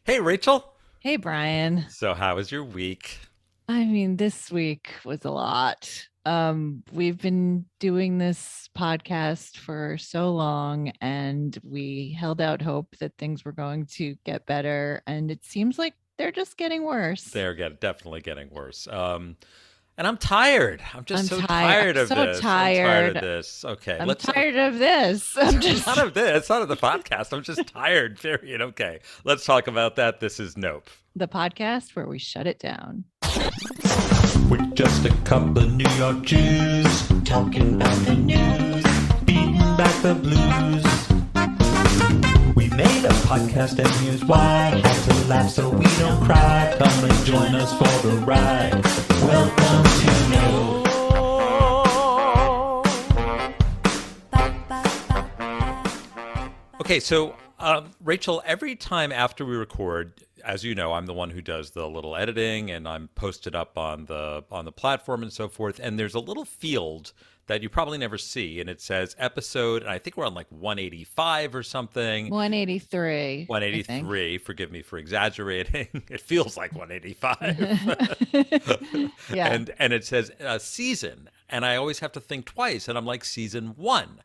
Hey, Rachel. Hey, Brian. So, how was your week? I mean, this week was a lot. We've been doing this podcast for so long, and we held out hope that things were going to get better, and it seems like they're just getting worse. Definitely getting worse. And I'm tired. I'm just I'm so tired. I'm tired of so this. I'm tired of tired. this. Okay, I'm let's. tired of this. I'm Not just of this. Not of the podcast. I'm just tired. Period. Okay, let's talk about that. This is Nope. the podcast where we shut it down. We're just a couple of New York Jews talking about the news, beating back the blues. We made a podcast and here's why. Had to laugh so we don't cry. Come and join us for the ride. Welcome to Know. Okay, so Rachel, every time after we record, as you know, I'm the one who does the little editing, and I'm posted up on the platform and so forth. And there's a little field that you probably never see, and it says episode. And I think we're on like 185 or something. 183. I think. 183. Forgive me for exaggerating. It feels like 185. Yeah. And it says season, and I always have to think twice, and I'm like season one.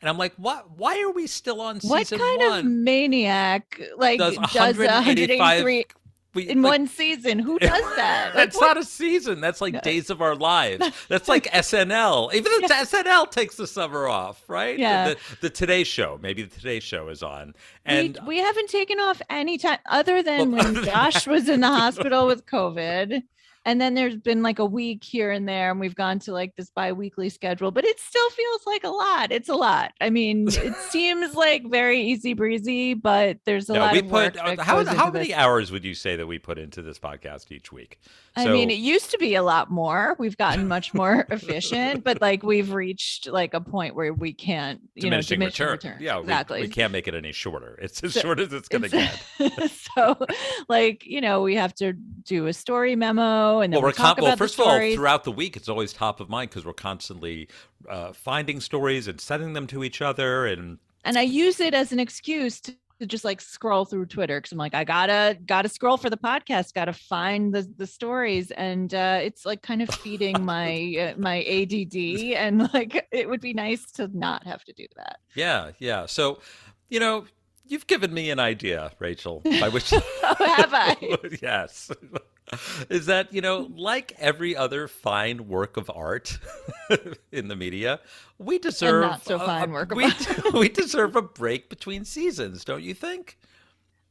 And I'm like, what? Why are we still on What season kind of one? maniac does 183 We, in like, one season? Who does that? Like, That's what? not a season. That's like Days of Our Lives. That's like SNL. Even the SNL takes the summer off, right? Yeah. The Today Show. Maybe the Today Show is on. And We haven't taken off any time other than Well, when Josh was in the hospital with COVID. And then there's been like a week here and there, and we've gone to like this bi-weekly schedule, but it still feels like a lot. It's a lot. I mean, it seems like very easy breezy, but there's a no, lot we of work put that how goes into many this. hours would you say that we put into this podcast each week? I mean, it used to be a lot more. We've gotten much more efficient, but like we've reached like a point where we can't, diminishing return. returns. Yeah, exactly. we can't make it any shorter. It's as So short as it's going to get. so, like, we have to do a story memo, and then we talk about First the of all, stories. throughout the week, it's always top of mind because we're constantly finding stories and sending them to each other. And And I use it as an excuse to just like scroll through Twitter because I'm like, I gotta scroll for the podcast, gotta find the stories, and it's like kind of feeding my ADD, and like it would be nice to not have to do that. yeah. So, you've given me an idea, Rachel, by which Oh, have I? yes. Is that, like every other fine work of art in the media, we deserve not so fine work of we, art. we deserve a break between seasons, don't you think?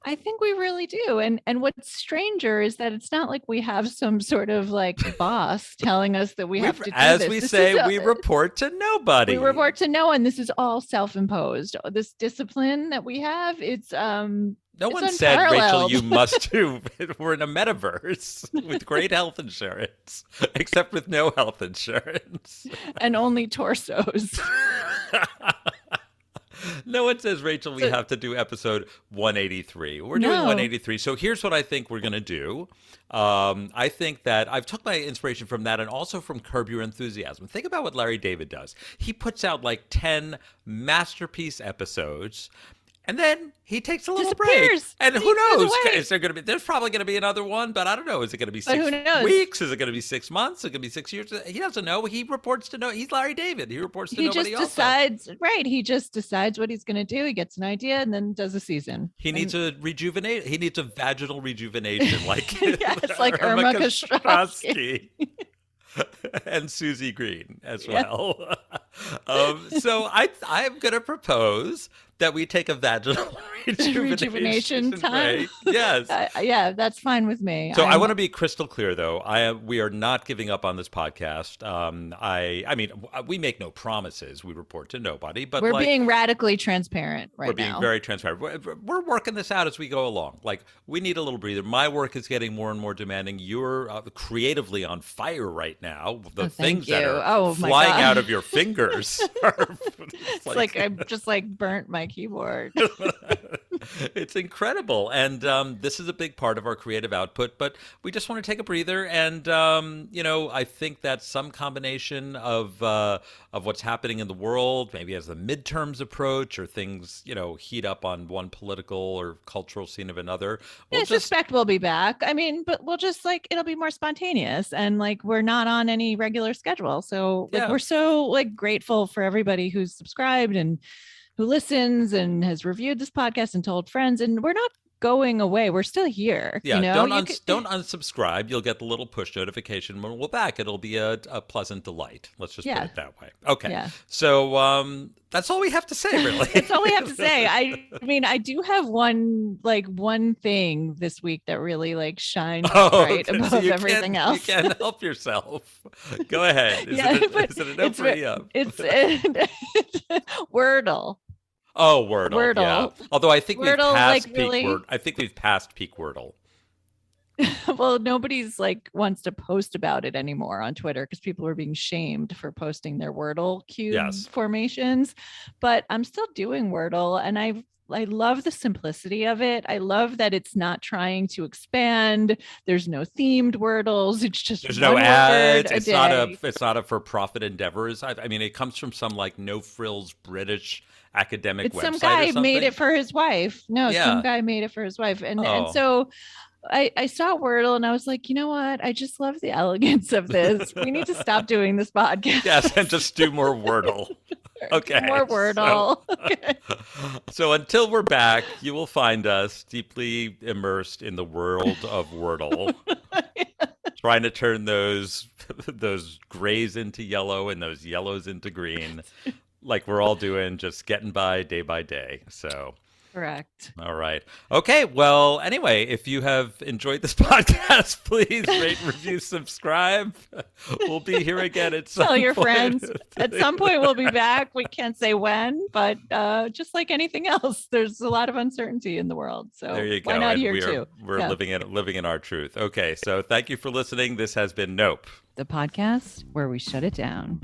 I think we really do. And what's stranger is that it's not like we have some sort of like boss telling us that we have to do As this. we This say, is we report to nobody. we report to no one. This is all self-imposed. This discipline that we have, No it's one said, Rachel, unparalleled. you must do. We're in a metaverse with great health insurance, except with no health insurance. and only torsos. No one says, Rachel, we So- have to do episode 183. We're doing No. 183. So here's what I think we're going to do. I think that I've took my inspiration from that and also from Curb Your Enthusiasm. Think about what Larry David does. He puts out like 10 masterpiece episodes. And then he takes a little break. Disappears. And He who goes knows? away. Is there going to be, there's probably going to be another one, but I don't know. Is it going to be But 6 who knows? weeks? Is it going to be 6 months? Is it going to be 6 years? He doesn't know. He reports to no, he's Larry David. He reports to He just nobody else. decides, right? He just decides what he's going to do. He gets an idea and then does a season. He needs a rejuvenate. He needs a vaginal rejuvenation, like Yes, like Irma Kostrowski. and Susie Green as Yeah. well. So I'm going to propose that we take a vaginal rejuvenation time. break. Yes. Yeah, that's fine with me. So I want to be crystal clear, though. We are not giving up on this podcast. I mean, we make no promises. We report to nobody, but we're like, being radically transparent right we're being now. very transparent. We're working this out as we go along. Like, we need a little breather. My work is getting more and more demanding. You're creatively on fire right now. The thank things that you. are Oh, my flying God. out of your fingers are It's like I just like burnt my keyboard. It's incredible. And this is a big part of our creative output, but we just want to take a breather. And, I think that some combination of what's happening in the world, maybe as the midterms approach or things, heat up on one political or cultural scene of another. I suspect we'll be back. I mean, but we'll just it'll be more spontaneous, and we're not on any regular schedule. So we're so grateful for everybody who's subscribed and who listens and has reviewed this podcast and told friends. And we're not going away. We're still here. Yeah, don't unsubscribe. You'll get the little push notification when we're back. It'll be a pleasant delight. Let's just put it that way. Okay. Yeah. So that's all we have to say, really. That's all we have to say. I mean, I do have one thing this week that really shines bright above everything else. You can't help yourself. Go ahead. Is it an opening? It's Wordle. Oh, Wordle. Yeah. Although I think we've passed peak Wordle. I think we've passed peak Wordle. Well, nobody's wants to post about it anymore on Twitter because people are being shamed for posting their Wordle cube formations. But I'm still doing Wordle, and I love the simplicity of it. I love that it's not trying to expand. There's no themed Wordles. It's just there's no ads. It's not a for-profit endeavors. I mean, it comes from some no frills British academic website. Some guy made it for his wife. Some guy made it for his wife, and so I saw Wordle and I was like, you know what? I just love the elegance of this. We need to stop doing this podcast. Yes, and just do more Wordle. Okay. More Wordle. So until we're back, you will find us deeply immersed in the world of Wordle. Trying to turn those grays into yellow and those yellows into green. Like we're all doing, just getting by day. So correct. All right. Okay. Well, anyway, if you have enjoyed this podcast, please rate, review, subscribe. We'll be here again at some point. Tell your friends. At some point, we'll be back. We can't say when, but just like anything else, there's a lot of uncertainty in the world. So there you go. Why not here too? We're living in our truth. Okay. So thank you for listening. This has been Nope, the podcast where we shut it down.